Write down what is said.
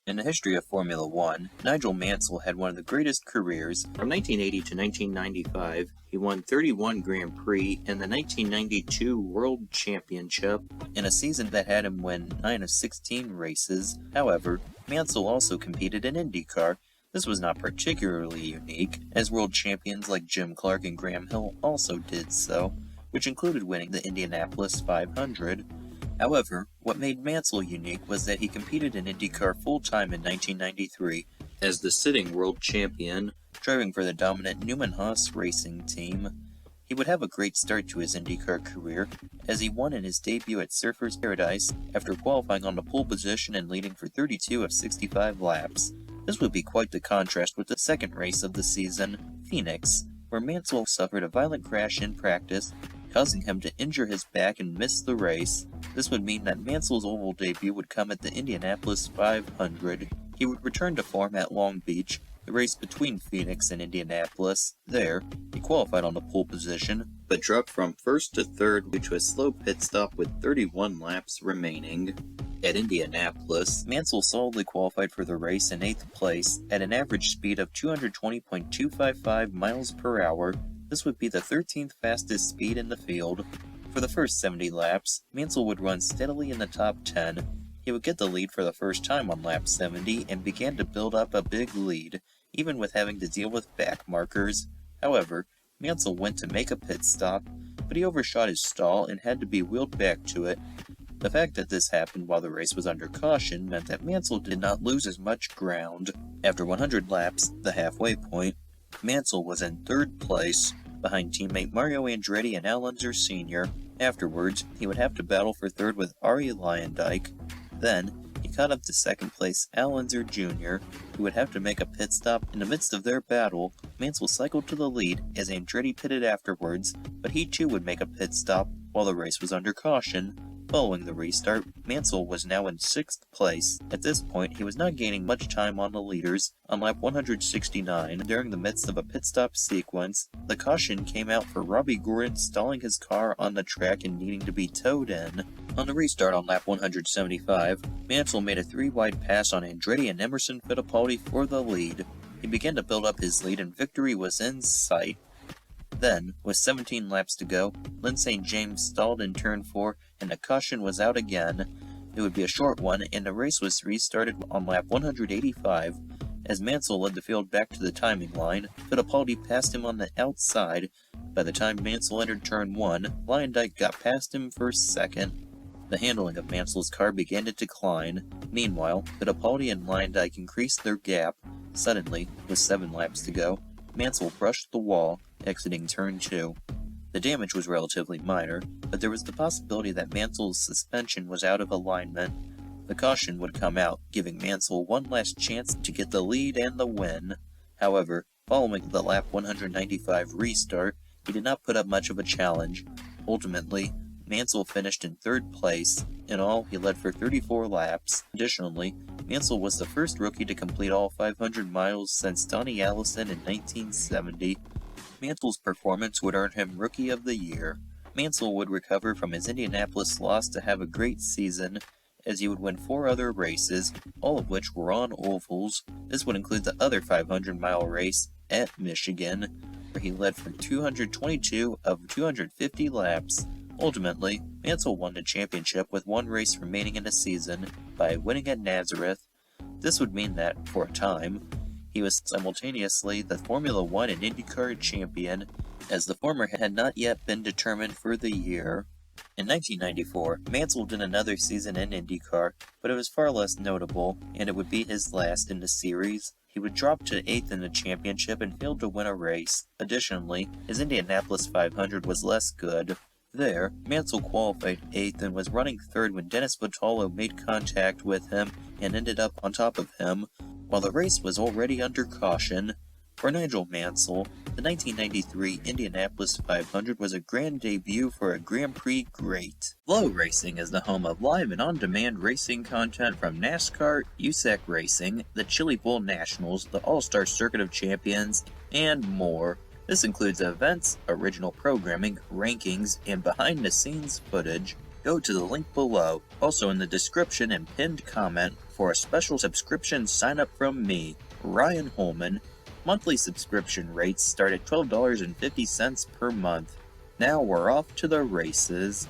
In the history of Formula One, Nigel Mansell had one of the greatest careers. From 1980 to 1995, he won 31 Grand Prix and the 1992 World Championship in a season that had him win 9 of 16 races. However, Mansell also competed in IndyCar. This was not particularly unique, as world champions like Jim Clark and Graham Hill also did so, which included winning the Indianapolis 500. However, what made Mansell unique was that he competed in IndyCar full-time in 1993 as the sitting world champion, driving for the dominant Newman-Haas racing team. He would have a great start to his IndyCar career, as he won in his debut at Surfers Paradise after qualifying on the pole position and leading for 32 of 65 laps. This would be quite the contrast with the second race of the season, Phoenix, where Mansell suffered a violent crash in practice, causing him to injure his back and miss the race. This would mean that Mansell's oval debut would come at the Indianapolis 500. He would return to form at Long Beach, the race between Phoenix and Indianapolis. There, he qualified on the pole position, but dropped from first to third due to a slow pit stop with 31 laps remaining. At Indianapolis, Mansell solidly qualified for the race in 8th place at an average speed of 220.255 miles per hour. This would be the 13th fastest speed in the field. For the first 70 laps, Mansell would run steadily in the top 10. He would get the lead for the first time on lap 70 and began to build up a big lead, even with having to deal with back markers. However, Mansell went to make a pit stop, but he overshot his stall and had to be wheeled back to it. The fact that this happened while the race was under caution meant that Mansell did not lose as much ground. After 100 laps, the halfway point, Mansell was in 3rd place, behind teammate Mario Andretti and Al Unser Sr. Afterwards, he would have to battle for 3rd with Arie Luyendyk. Then, he caught up to 2nd place Al Unser Jr., who would have to make a pit stop. In the midst of their battle, Mansell cycled to the lead as Andretti pitted afterwards, but he too would make a pit stop while the race was under caution. Following the restart, Mansell was now in 6th place. At this point, he was not gaining much time on the leaders. On lap 169, during the midst of a pit stop sequence, the caution came out for Robbie Gordon stalling his car on the track and needing to be towed in. On the restart on lap 175, Mansell made a 3-wide pass on Andretti and Emerson Fittipaldi for the lead. He began to build up his lead and victory was in sight. Then, with 17 laps to go, Lyn St. James stalled in turn 4 and the caution was out again. It would be a short one and the race was restarted on lap 185. As Mansell led the field back to the timing line, Fittipaldi passed him on the outside. By the time Mansell entered turn 1, Luyendyk got past him for 2nd. The handling of Mansell's car began to decline. Meanwhile, Fittipaldi and Luyendyk increased their gap. Suddenly, with 7 laps to go, Mansell brushed the wall, exiting turn 2. The damage was relatively minor, but there was the possibility that Mansell's suspension was out of alignment. The caution would come out, giving Mansell one last chance to get the lead and the win. However, following the lap 195 restart, he did not put up much of a challenge. Ultimately, Mansell finished in 3rd place. In all, he led for 34 laps. Additionally, Mansell was the first rookie to complete all 500 miles since Donnie Allison in 1970. Mansell's performance would earn him Rookie of the Year. Mansell would recover from his Indianapolis loss to have a great season, as he would win 4 other races, all of which were on ovals. This would include the other 500-mile race at Michigan, where he led for 222 of 250 laps. Ultimately, Mansell won the championship with 1 race remaining in the season by winning at Nazareth. This would mean that, for a time, he was simultaneously the Formula One and IndyCar champion, as the former had not yet been determined for the year. In 1994, Mansell did another season in IndyCar, but it was far less notable, and it would be his last in the series. He would drop to 8th in the championship and failed to win a race. Additionally, his Indianapolis 500 was less good. There, Mansell qualified 8th and was running 3rd when Dennis Vitolo made contact with him and ended up on top of him, while the race was already under caution. For Nigel Mansell, the 1993 Indianapolis 500 was a grand debut for a Grand Prix great. Flow Racing is the home of live and on-demand racing content from NASCAR, USAC Racing, the Chili Bowl Nationals, the All-Star Circuit of Champions, and more. This includes events, original programming, rankings, and behind-the-scenes footage. go to the link below, also in the description and pinned comment, for a special subscription sign up from me, Ryan Holman. Monthly subscription rates start at $12.50 per month. Now we're off to the races.